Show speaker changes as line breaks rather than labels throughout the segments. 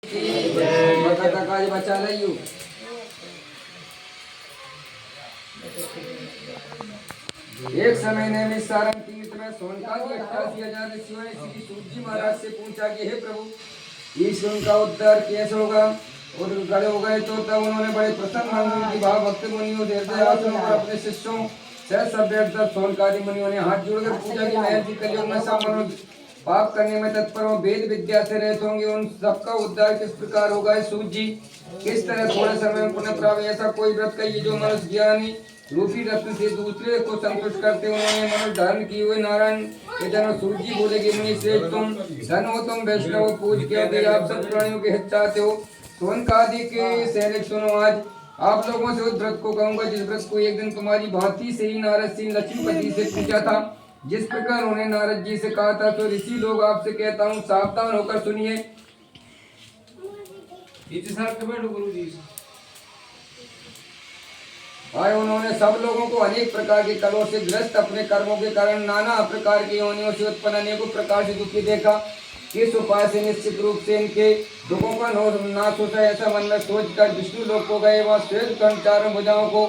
काज बचा लियो। एक समय ने में सारंग तीर्थ में सोनकादि 88,000 ऋषियों ने श्री सूत जी महाराज से पूछा कि हे प्रभु, इस उनका उद्धार कैसे होगा और गड़े हो गए तो तब उन्होंने बड़े प्रसन्न मन की भाव भक्त मुनियों और अपने शिष्यों से सब सोनकादि मुनियों ने हाथ जोड़कर पूछा कि महर्षि जी कलयुग में सब मनुष्य पाप करने में तत्पर हो, वेद विद्या से रहते होंगे, उन सबका उद्धार किस प्रकार होगा? सूत जी, किस तरह थोड़े समय में पुनः प्राप्त ऐसा कोई व्रत कहिए जो मनुष्य ज्ञानी रूपी रत्न से दूसरे को संतुष्ट करते। उन्होंने मनुष्य धारण किए हुए नारायण के जन सूत जी बोले कि मुनि श्रेष्ठ, तुम धन हो, तुम वैष्णव पूज के आप सब प्राणियों के हित चाहते हो। सोनकादि के सैनिक सुनो, आज आप लोगों से उस व्रत को कहूंगा जिस व्रत को एक दिन तुम्हारी भांति से ही नारद सिंह लक्ष्मीपति से पूछा था। जिस प्रकार उन्होंने नारद जी से कहा था, तो ऋषि लोग आपसे कहता हूँ सावधान होकर सुनिए। आए उन्होंने सब लोगों को अनेक प्रकार के कलों से ग्रस्त अपने कर्मों के कारण नाना प्रकार की योनियों से उत्पन्न अनेकों प्रकार से दुखी देखा। किस उपाय से निश्चित रूप से इनके दुखों का नाश होता है, ऐसा मन में सोचकर विष्णु लोक को गए। वह श्वेत कंठ चारों भुजाओं को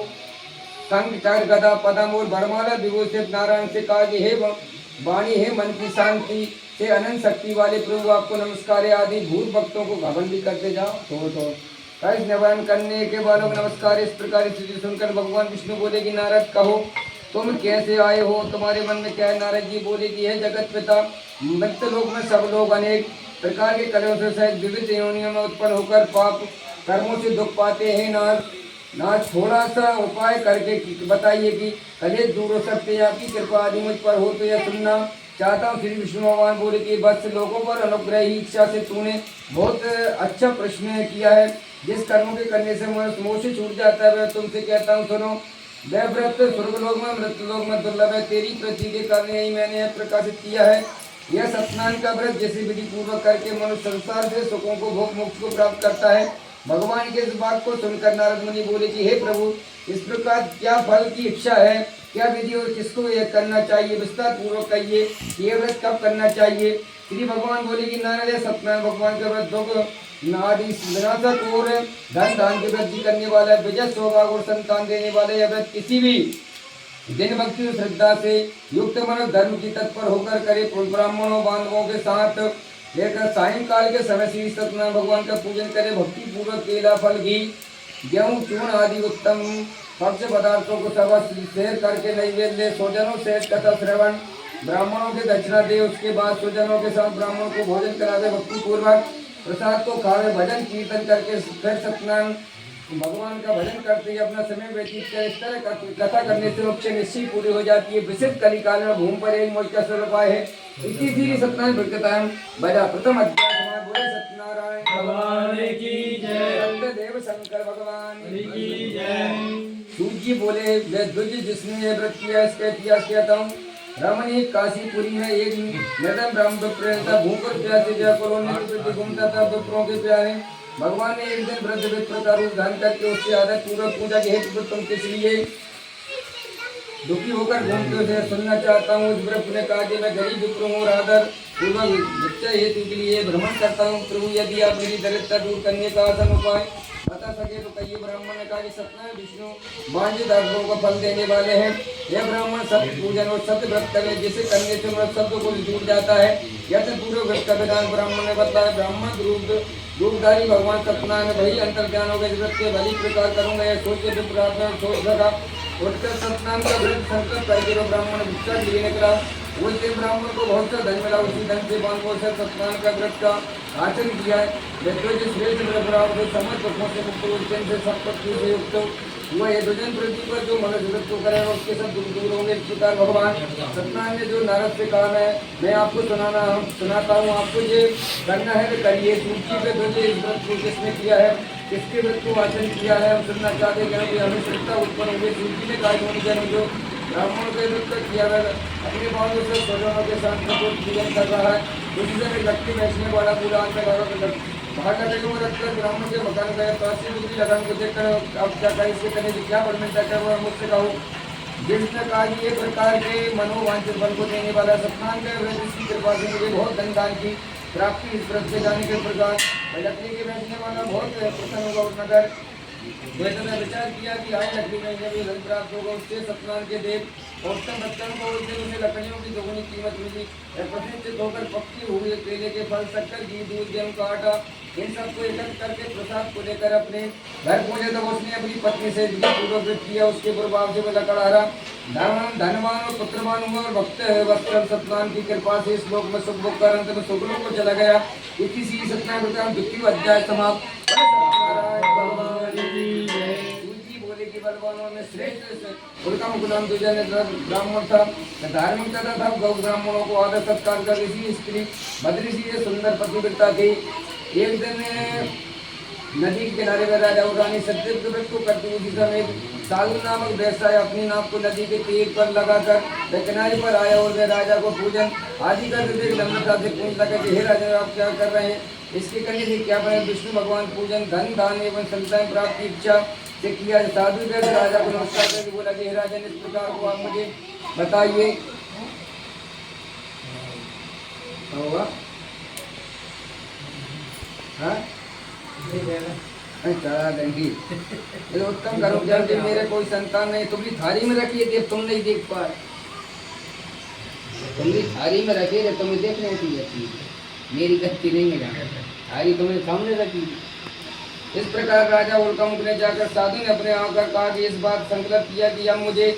संग चर गदा पदम और बरमाला विभूषित नारायण से कहा कि हे वाणी, हे मन की शांति से अनंत शक्ति वाले प्रभु, आपको नमस्कार। आदि भूत भक्तों को घमंडी करते जाओ। तो निवारण करने के बालों को नमस्कार। इस प्रकार स्थिति सुनकर भगवान विष्णु बोले कि नारद कहो, तुम कैसे आए हो, तुम्हारे मन में क्या है? नारद जी बोले कि हे जगत पिता, मृत्यु लोक में सब लोग अनेक प्रकार के कलयों से सहित विविध योनियों में उत्पन्न होकर पाप कर्मों से दुख पाते हैं। नाथ थोड़ा सा उपाय करके बताइए कि कलेश दूर हो सकते हैं। आपकी कृपा आदि मुझ पर हो तो यह सुनना चाहता हूँ। श्री विष्णु भगवान बोले कि बस लोगों पर अनुग्रह ही इच्छा से तूने बहुत अच्छा प्रश्न किया है। जिस कर्मों के करने से मनुष्य मोह से छूट जाता है, वह तुमसे कहता हूँ सुनो। वह व्रत स्वर्गलोक में मृत्युलोक में दुर्लभ है। तेरी प्रति के कारण ही मैंने यह प्रकाशित किया है। यह सत्यनारायण का व्रत जैसे विधि पूर्वक करके मनुष्य संसार से सुखों को भोग मुक्त को प्राप्त करता है। भगवान के इस बात को सुनकर नारद मुनि बोले कि हे प्रभु, इस प्रकार क्या फल की इच्छा है, क्या विधि और किसको यह करना चाहिए? विस्तार पूर्वक कहिए। ये व्रत कब करना चाहिए? श्री भगवान बोले कि नारद, सत्यनारायण भगवान का व्रत दुख नादि विनाशक और धन धान की वृद्धि करने वाला, विजय सौभाग्य और संतान देने वाले यह व्रत किसी भी दिन भक्ति और श्रद्धा से युक्त मनुष्य धर्म की तत्पर होकर करे। ब्राह्मणों बांधवों के साथ लेकर सायंकाल के समय श्री सत्यनारायण भगवान का पूजन करे। भक्ति पूर्वक केला फल घी गेहूं चूर्ण आदि उत्तम भक्ष्य पदार्थों को सब शेयर करके नैवेद्य स्वजनों से कथा श्रवण ब्राह्मणों के दक्षिणा दे। उसके बाद स्वजनों के साथ ब्राह्मणों को भोजन करावे। भक्ति पूर्वक प्रसाद को खावे, भजन कीर्तन करके फिर सत्यनारायण भगवान का भजन करते ही अपना समय व्यतीत करे। इस तरह कथा करने से मोक्ष निश्चय पूरी हो जाती है। विशिष्ट कलिकाल में भूमि पर एक मोक्ष का स्वरूप है। इसी श्री सत्यनारायण भक्तायम बजा प्रथम अध्याय बोले सत्यनारायण भगवान की जय, सत्यदेव शंकर भगवान की जय। सूत जी बोले, वे द्विज जिसने ये व्रत किया इसका इतिहास कहता हूँ। रमणी काशीपुरी में एक निर्धन ब्राह्मण विप्र भूकर प्यासे जयपुर घूमता था। विप्रों के प्यारे भगवान ने एक दिन वृद्ध विप्र का रूप धारण करके उससे आदर पूर्वक पूजा के हेतु तुम किस लिए दुखी होकर घूमते हो, सुनना चाहता हूँ। उस विप्र ने कहा कि मैं गरीब विप्र हूँ और आदर पूर्वक बच्चे हेतु के लिए भ्रमण करता हूँ। प्रभु, यदि आप मेरी दरिद्रता दूर करने का आसान उपाय बता सके तो कहिए। ब्राह्मण ने कहा कि सत्यनारायण विष्णु वांछित आग्रहों को फल देने वाले हैं। यह ब्राह्मण सत्य पूजन और सत्य व्रत करे, जिसे करने से मनुष्य शब्दों को छूट जाता है। यह पूर्व व्रत का विधान ब्राह्मण ने बताया। ब्राह्मण रूपधारी भगवान सत्यनारायण वही अंतर्ज्ञान हो गए। व्रत के भली प्रकार करूंगा यह सोच के सोच लगा। उठकर सत्यनारायण का व्रत संकल्प करके ब्राह्मण भिक्षा लिए निकला। उस दिन ब्राह्मण को बहुत सा धन मिला। उसी धन से बांधो से सत्यनारायण का व्रत का आचरण किया है। श्रेष्ठ समझ दुखों से मुक्त उज्जैन से संपत्ति से युक्त हुआ। ये दुजन पृथ्वी पर जो मनुष्य व्रत को करेगा उसके सब दुख दूर होंगे। इस प्रकार भगवान सत्यनारायण ने जो नारद से कहा है मैं आपको सुनाता हूँ। आपको ये करना है तो करिए। सूची पे तुझे इस व्रत को किसने किया है, किसके व्रत को आचरण किया है, हम सुनना चाहते हैं। हमें श्रद्धा उत्पन्न हुई। सूची ने कहा जो ब्राह्मणों के व्रत किया है अपने बालों से स्वजनों के साथ जीवन कर रहा है। उसी समय व्यक्ति बैठने वाला पूरा बाहर का देखो रखकर ब्राह्मण के मकान गए। काशी मुक्ति लगान को देखकर अब क्या कहा, इसके करने की क्या वर्णन करके वो मुझसे कहो। जिसने कहा कि ये प्रकार के मनोवांछित फल को देने वाला सत्यनारायण का व्रत इसकी कृपा से मुझे बहुत धन दान की प्राप्ति इस व्रत से जाने के प्रकार लकड़ी के बैठने वाला बहुत प्रसन्न होगा और नगर वैसे में विचार किया कि आए लकड़ी में जब ये धन प्राप्त होगा उससे सत्यनारायण के देव और सब बच्चों को उस दिन उसे लकड़ियों की दोगुनी कीमत मिली। प्रतिष्ठित होकर पक्की हुए केले के फल, शक्कर, घी, दूध, गेहूं का आटा इन सबको एकत्र करके प्रसाद को लेकर अपने घर पहुंचे। तब उसने अपनी पत्नी से पूर्वक किया। उसके प्रभाव से वह लकड़ हरा धनवान और पुत्रवान हुआ और भक्त वत्सल सत्यनारायण की कृपा से इस लोक में सुख भोग कर अंत में सुखलोक को चला गया। इसी सत्यनारायण द्वितीय अध्याय समाप्त। बोले कि बलवानों में श्रेष्ठ उनका गुलाम दुजन ब्राह्मण था, धार्मिक था। गौ ब्राह्मणों को आदर सत्कार कर इसी स्त्री बद्री सी सुंदर पतिव्रता थी। एक दिन नदी के किनारे में राजा और रानी सत्यव्रत को करती हुई समेत सालू नामक व्यवसाय अपनी नाव को नदी के तीर पर लगाकर किनारे पर आया और वे राजा को पूजन आदि करते देख नम्रता से पूछता कि हे राजा आप क्या कर रहे हैं? इसके करने से क्या बने? विष्णु भगवान पूजन धन दान एवं संतान प्राप्ति इच्छा से किया। साधु जैसे राजा को नमस्कार करके बोला कि हे राजा इस प्रकार को आप मुझे बताइए होगा। उत्तम करो जब मेरे कोई संतान नहीं, तुमने थाली में रखी है तुम नहीं देख पाए, तुमने थाली में रखी है तुम्हें देखने की मेरी गलती नहीं है, थाली तुमने सामने रखी। इस प्रकार राजा उल्कामुख ने जाकर साधु ने अपने आकर कहा कि इस बात संकल्प किया कि अब मुझे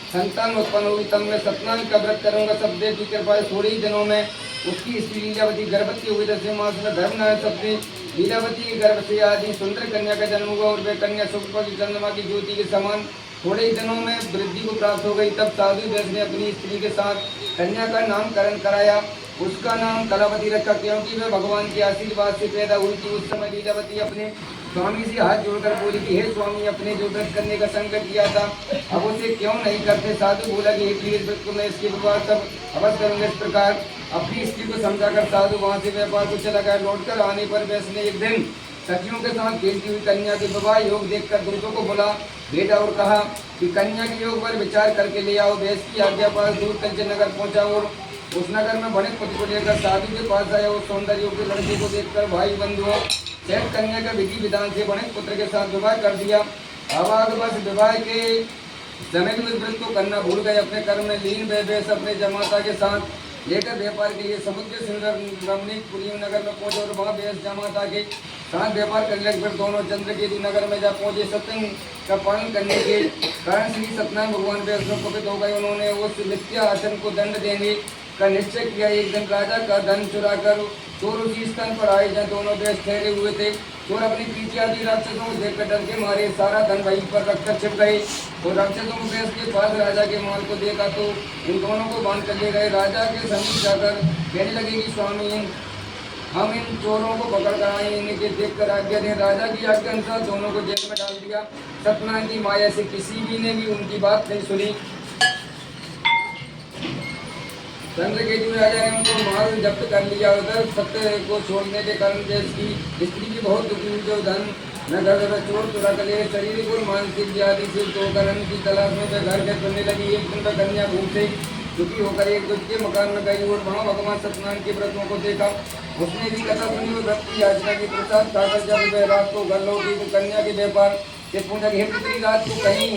संतान उत्पन्न होगी तब मैं सत्यनारायण का व्रत करूंगा। सब देव की कृपा थोड़े ही दिनों में उसकी स्त्री लीलावती गर्भवती हुई। 10वें मास में धर्मनारायण सबने लीलावती के गर्भ से आदि सुंदर कन्या का जन्म हुआ और वे कन्या शुक्ल की चंद्रमा की ज्योति के समान थोड़े ही दिनों में वृद्धि को प्राप्त हो गई। तब साधु व्यास ने अपनी स्त्री के साथ कन्या का नामकरण कराया। उसका नाम कलावती रखा क्योंकि वह भगवान के आशीर्वाद से पैदा हुई थी। उस समय लीलावती अपने स्वामी से हाथ जोड़कर बोली कि हे स्वामी, अपने जो व्रत करने का संकल्प किया था अब उसे क्यों नहीं करते? साधु बोला कि हे प्रिय व्रत को मैं इसके बाद सब अवश्य करूंगा। इस प्रकार अपनी स्त्री को समझाकर साधु वहां से व्यापार को चला गया। लौटकर आने पर वैश्य ने एक दिन सखियों के साथ खेलती हुई कन्या के विवाह योग देखकर दूतों को बुला भेजा और कहा कि कन्या के योग पर विचार करके ले आओ। वैश्य की आज्ञा पर दूर कंचन नगर पहुंचा और उस नगर में बड़े पुत्र को लेकर साधु के पास आया। उस सौंदर्य युक्त लड़के को देखकर भाई बंधुओं सहित कन्या का विधि विधान से बड़े पुत्र के साथ विवाह कर दिया। अब बस विवाह के समय में व्रत को करना भूल गए। अपने कर्म में लीन वैश्य अपने जमाता के साथ लेकर व्यापार के लिए समुद्र सुंदर रमणीक पुरी नगर में पहुंचे और वहाँ वैश्य जमाता के साथ व्यापार करने के फिर दोनों चंद्रकेतु नगर में जा पहुंचे। सत्संग का पालन करने के कारण श्री सत्यनारायण भगवान वैष्णव पवित्र हो गए। उन्होंने उस विद्या आसन को दंड देने का निश्चय किया। एक दिन राजा का धन चुराकर चोर उसी स्थान पर आए जहाँ दोनों वैश्य ठहरे हुए थे। चोर अपने पीछे आदि राक्षसों को देखकर डर के मारे सारा धन वहीं पर रखकर छिप गए और राक्षसों को वैश्य के पास राजा के माल को देखा तो इन दोनों को बांध कर ले गए। राजा के समीप जाकर कहने लगे कि स्वामी हम इन चोरों को पकड़ कर आए, इनके देख कर आज्ञा दें। राजा की आज्ञा अनुसार दोनों को जेल में डाल दिया। सत्यनारायण की माया से किसी भी ने भी उनकी बात नहीं सुनी। चंद्रकेतु राजा ने उनको माल जब्त कर लिया। उधर सत्य को छोड़ने के कारण जैसी स्त्री की बहुत दुखी हुई जो धन न घर में चोर चुरा कर ले शारीरिक और मानसिक आदि से धोकर की तलाश में वे घर के करने लगी। एक दिन वह कन्या भूख से दुखी होकर एक दूध के मकान में गई और वहाँ भगवान सत्यनारायण के व्रतों को देखा। उसने भी कथा सुनी और व्रत की याचना की। प्रसाद खाकर जब वह रात को घर लौटी तो कन्या के व्यापार से पूछा कि हे पुत्री रात को कहीं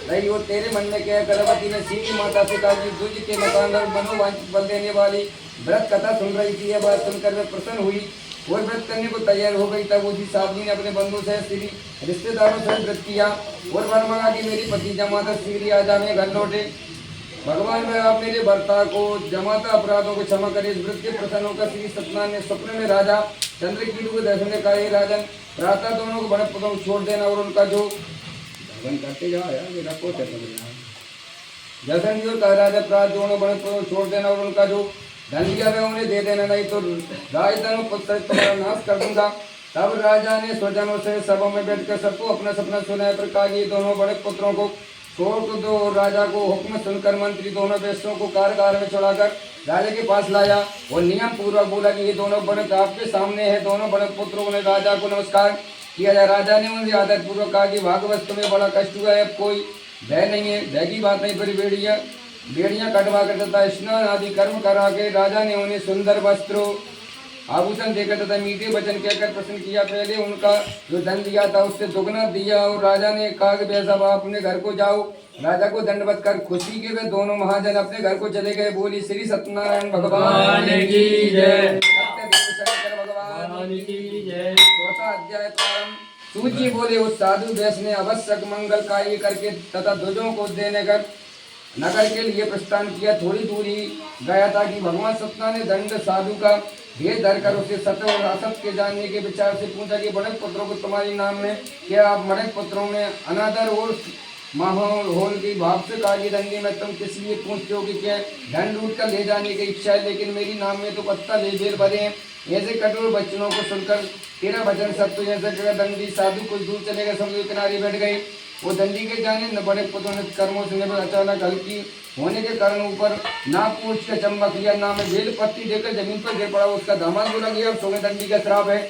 रही और तेरे मन में क्या? गर्भवती ने सीधी माता से कहा कि दूज के मकान और मनोवांछित बल देने वाली व्रत कथा सुन रही थी। यह बात सुनकर वह प्रसन्न हुई और व्रत करने को तैयार हो गई। तब उसी साधु ने अपने बंधु से श्री रिश्तेदारों से व्रत किया और वर मांगा कि मेरी पति जमाता शीघ्र आ जाए घर लौटे। भगवान में आप मेरे भर्ता को जमाता अपराधों को क्षमा करे। इस व्रत के प्रसन्न होकर श्री सत्यनारायण ने स्वप्न में राजा चंद्रकेतु को दर्शन ने कहा, राजन प्रातः दोनों को बड़े पदों छोड़ देना और उनका जो भगवान करते जाओ यार रखो जैसा कहा राजा प्रातः दोनों बड़े पदों छोड़ देना और उनका जो धन दिया है उन्हें दे देना, नहीं तो राजधन पुत्र तुम्हारा नाश कर दूंगा। तब राजा ने स्वजनों से सभा में बैठकर सबको अपना सपना सुनाया पर कहा कि दोनों बड़े पुत्रों को छोड़ दो। राजा को हुक्म सुनकर मंत्री दोनों वैश्यों को कारागार में चढ़ाकर राजा के पास लाया और नियम पूर्वक बोला कि ये दोनों बड़े आपके सामने है। दोनों बड़े पुत्रों ने राजा को नमस्कार किया जाए। राजा ने उनसे आदर पूर्वक कहा कि भागवत तुम्हें बड़ा कष्ट हुआ है, अब कोई भय नहीं है। भय की बात नहीं, पर बेड़ियां कटवा कर तथा स्नान आदि कर्म करा के राजा ने उन्हें सुंदर वस्त्रों आभूषण देकर तथा मीठे वचन कहकर प्रश्न किया। पहले उनका जो धन दिया था उससे दुगना दिया और राजा ने कहा कि वैसा आप अपने घर को जाओ। राजा को दंडवत कर खुशी के वे दोनों महाजन अपने घर को चले गए। बोली श्री सत्यनारायण भगवान की जय, सत्यदेव शंकर भगवान की जय। चौथा अध्याय प्रारंभ। सूत जी बोले, उस साधु व्यास ने आवश्यक मंगल कार्य करके तथा ध्वजों को देने कर नगर के लिए प्रस्थान किया। थोड़ी दूरी गया था कि भगवान सत्यनारायण ने दंड साधु का भेद धरकर उसे सत्य और असत के जानने के विचार से पूछा कि बड़क पुत्रों को तुम्हारे नाम में क्या आप मड़क पुत्रों में अनादर और माहौल होल की भाव से कार्य दंडी में तुम किस लिए पूछते हो कि क्या धन लूट कर ले जाने की इच्छा है, लेकिन मेरी नाम में तो पत्ता ले बेल भरे हैं। ऐसे कठोर वचनों को सुनकर तेरा वचन सत्य जैसे दंडी साधु कुछ दूर चले गए, समुद्र किनारे बैठ गए। वो दंडी के जाने न बड़े पुत्रों ने कर्मों से अचानक हल्की होने के कारण ऊपर ना पूछ के चमक लिया, ना में बेल पत्ती देकर जमीन पर गिर पड़ा। उसका धमाल बोला गया, सोने दंडी का श्राप है।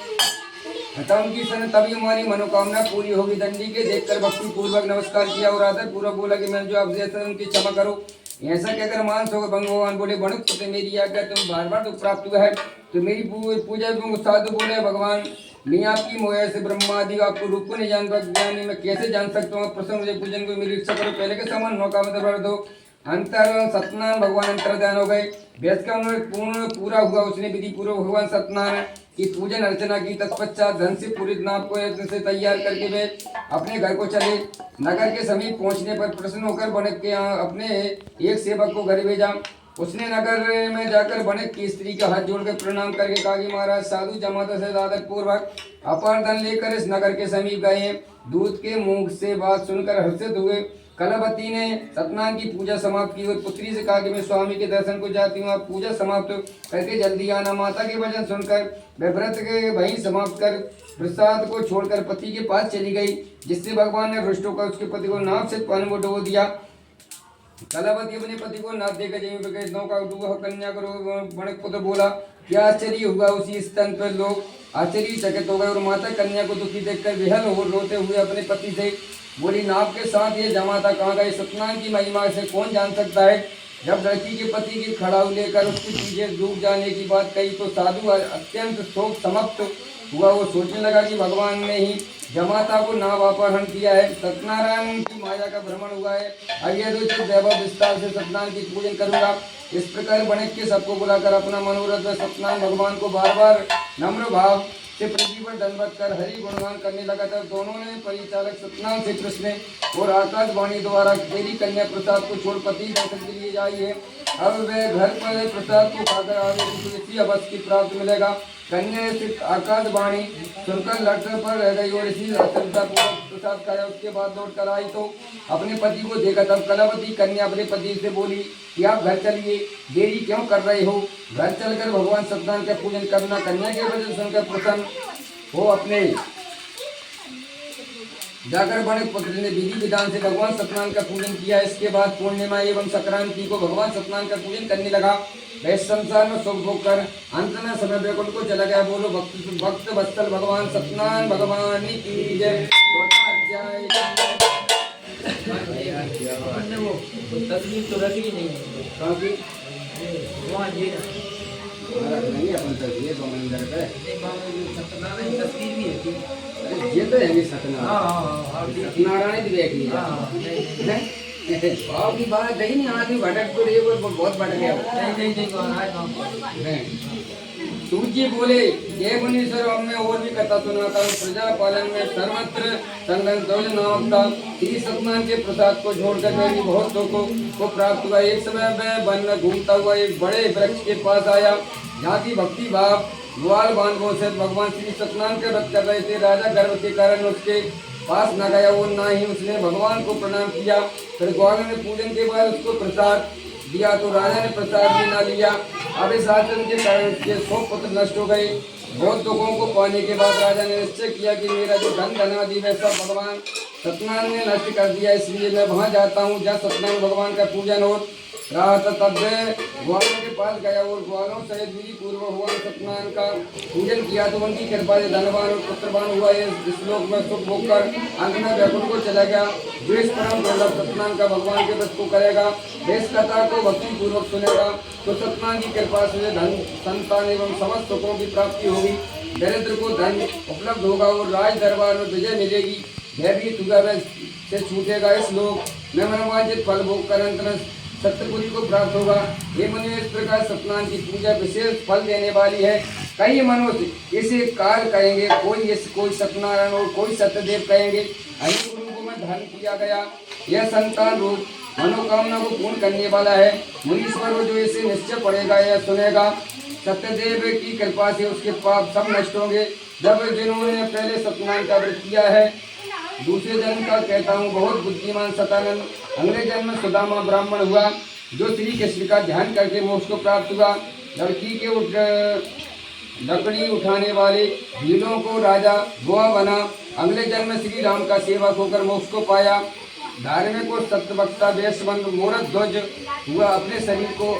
उनकी सन तभी हमारी मनोकामना पूरी होगी। दंडी के देखकर भक्ति पूर्वक नमस्कार किया और आदर पूर्वक बोला कि मैं जो अवजेश है उनकी क्षमा करो। ऐसा कहकर मानस होकर भगवान बोले, बड़क पुत्र मेरी आज्ञा तुम बार बार दुख प्राप्त हुआ है तो मेरी पूजा। साधु बोले, भगवान मैं आपकी मोह से ब्रह्मा आदि आपको रूप को नहीं जानता, ज्ञानी मैं कैसे जान सकता हूँ। प्रसन्न मुझे पूजन को मेरी इच्छा करो, पहले के समान नौका में दबा दो। अंतर सत्यनारायण भगवान अंतर ध्यान हो गए। वेद का पूर्ण पूरा हुआ। उसने विधि पूर्वक भगवान सत्यनारायण की पूजन अर्चना की। तत्पश्चात धन से पूरित नाव को यत्न से तैयार करके वे अपने घर को चले। नगर के समीप पहुंचने पर प्रसन्न होकर बड़क के अपने एक सेवक को घर भेजा। उसने नगर में जाकर बड़क की स्त्री का हाथ जोड़कर प्रणाम करके कहा कि महाराज साधु जमाता से आदर पूर्वक अपार धन लेकर इस नगर के समीप गए। दूत के मुंह से बात सुनकर हर्षित हुए। कलावती ने सत्यनारायण की पूजा समाप्त की और पुत्री से कहा कि मैं स्वामी के दर्शन को जाती हूँ, आप पूजा समाप्त करके जल्दी आना। माता के वचन सुनकर वह व्रत के वहीं समाप्त कर प्रसाद को छोड़कर पति के पास चली गई, जिससे भगवान ने हृष्ट होकर उसके पति को नाव से पानी में डुबो दिया। कलावती अपने पति को नाव देकर जमीन पर नौका डूबा कन्या करो। बड़क पुत्र बोला, क्या आश्चर्य हुआ। उसी स्तन पर लोग आश्चर्यचकित हो गए और माता कन्या को दुखी देखकर बेहद हो रोते हुए अपने पति से बोली, नाव के साथ ये जमाता कहाँ गए। सत्यनारायण की महिमा से कौन जान सकता है। जब लड़की के पति की खड़ाऊ लेकर उसके पीछे डूब जाने की बात कही तो साधु अत्यंत शोक समाप्त हुआ। वो सोचने लगा कि भगवान ने ही जमाता को नाव अपहरण किया है। सत्यनारायण की माया का भ्रमण हुआ है। आगे तो वैभव विस्तार से सत्यनारायण की पूजन करूंगा। इस प्रकार बड़क के सबको बुलाकर अपना मनोरथ व सत्यनारायण भगवान को बार बार नम्र भाव से पृथ्वी पर दंडवत कर हरि गुणगान करने लगा था। दोनों ने परिचालक सत्यनारायण से कृष्ण और आकाशवाणी द्वारा तेरी कन्या प्रसाद को छोड़ पति दर्शन के लिए जाई है। अब वह घर पर प्रसाद को खाकर आगे इसी अवश्य की प्राप्त मिलेगा। कन्या से आकाशवाणी सुनकर लटक पर रह गई और इसी प्रसाद खाया। उसके बाद लौट कर आई तो अपने पति को देखा। तब कलावती कन्या अपने पति से बोली कि आप घर चलिए, देरी क्यों कर रहे हो। घर चलकर भगवान सत्यनारायण का पूजन करना। कन्या के वचन सुनकर प्रसन्न हो अपने जाकर बड़क पुत्र ने विधि विधान से भगवान सत्यनारायण का पूजन किया। इसके बाद पूर्णिमा एवं संक्रांति को भगवान सत्यनारायण का पूजन करने लगा। वह संसार में सुख भोग कर अंत में समय वैकुंठ को चला गया। बोलो भक्त वत्सल भगवान सत्यनारायण भगवान की जय।
तस्वीर तो रखी नहीं तस्वीर भी है।
ये तो है सत्यनारायण देख लिया। भाव की बात नहीं, नहीं आदमी भटक तो रही है, बहुत भटक गया। सूर्य बोले, ये मुनीश्वर अब मैं और भी कथा सुनाता हूँ। प्रजा पालन में सर्वत्र संगन नाम था। श्री सत्यनारायण के प्रसाद को छोड़कर मेरी बहुत लोगों को प्राप्त हुआ। एक समय मैं वन में घूमता हुआ एक बड़े वृक्ष के पास आया, जहाँ की भक्ति भाव ग्वाल बांधवों से भगवान श्री सत्यनारायण के व्रत कर रहे थे। राजा गर्व के कारण उसके पास न गया और न ही उसने भगवान को प्रणाम किया। फिर ग्वालों ने पूजन के बाद उसको प्रसाद दिया तो राजा ने प्रसाद भी न लिया। अब इस आचरण के कारण उसके 100 पुत्र नष्ट हो गए। बहुत दुखों को पाने के बाद राजा ने निश्चय किया कि मेरा जो धन धनादि वैसा भगवान सत्यनारायण ने नष्ट कर दिया, इसलिए मैं वहाँ जाता हूँ जहाँ सत्यनारायण भगवान का पूजन हो। रात तब ग्वालों के पास गया और ग्वालों सहित विधि पूर्व हुआ सत्यनारायण का पूजन किया तो उनकी कृपा से धनवान और पुत्रवान हुआ। इस श्लोक में सुख भोग कर अंत में वैकुंठ को चला गया। जो इस परम दुर्लभ सत्यनारायण का भगवान के व्रत को करेगा, इस कथा को भक्ति पूर्वक सुनेगा तो सत्यनारायण की कृपा से धन संतान एवं समस्त सुखों की प्राप्ति होगी। दरिद्र को धन उपलब्ध होगा और राज दरबार में विजय मिलेगी। भयभीत हुआ वह से छूटेगा। इस लोक में मनोवांछित फल भोग कर अंत में सत्यपुरी को प्राप्त होगा। ये मनुष्य इस प्रकार सत्यनारायण की पूजा विशेष फल देने वाली है। कई मनुष्य इसे काल कहेंगे, कोई सत्यनारायण और कोई सत्यदेव कहेंगे। अनेक रूपों में धर्म किया गया। यह संतान रूप मनोकामना को पूर्ण करने वाला है। मुनीश्वर जो इसे निश्चय पड़ेगा या सुनेगा, सत्यदेव की कृपा से उसके पाप सब नष्ट होंगे। जब जिन्होंने पहले सत्यनारायण का व्रत किया है, दूसरे जन्म का कहता हूँ बहुत बुद्धिमान सतानंद, अगले जन्म में सुदामा ब्राह्मण हुआ जो श्री कृष्ण का ध्यान करके मोक्ष को प्राप्त हुआ। लकड़ी उठाने वाले भीलों को राजा गोवा बना। अगले जन्म में श्री राम का सेवक होकर मोक्ष को पाया। धार्मिक को सत्यवक्ता वेशबंद मूर्ख ध्वज हुआ, अपने शरीर को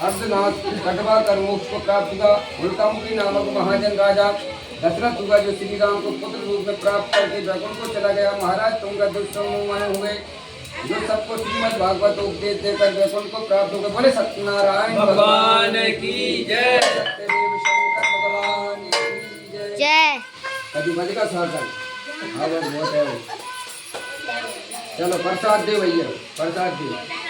अर्धनाथ कटवा कर मोक्ष को प्राप्त हुआ। उल्कामुखी नामक महाजन राजा दशरथ हुआ जो श्री राम को पुत्र रूप में प्राप्त करके वैकुंठ को चला गया। महाराज तुंगा दुष्समन हुए जो सबको श्रीमद् भागवत उपदेश देकर वैकुंठ को प्राप्त हो गए। बोले सत्यनारायण
भगवान की जय।
सत्यदेव शंकर भगवान की जय।
जय।
कभी मज का साधन हाँ बहुत है वो। चलो प्रसाद दे भैया, प्रसाद दे।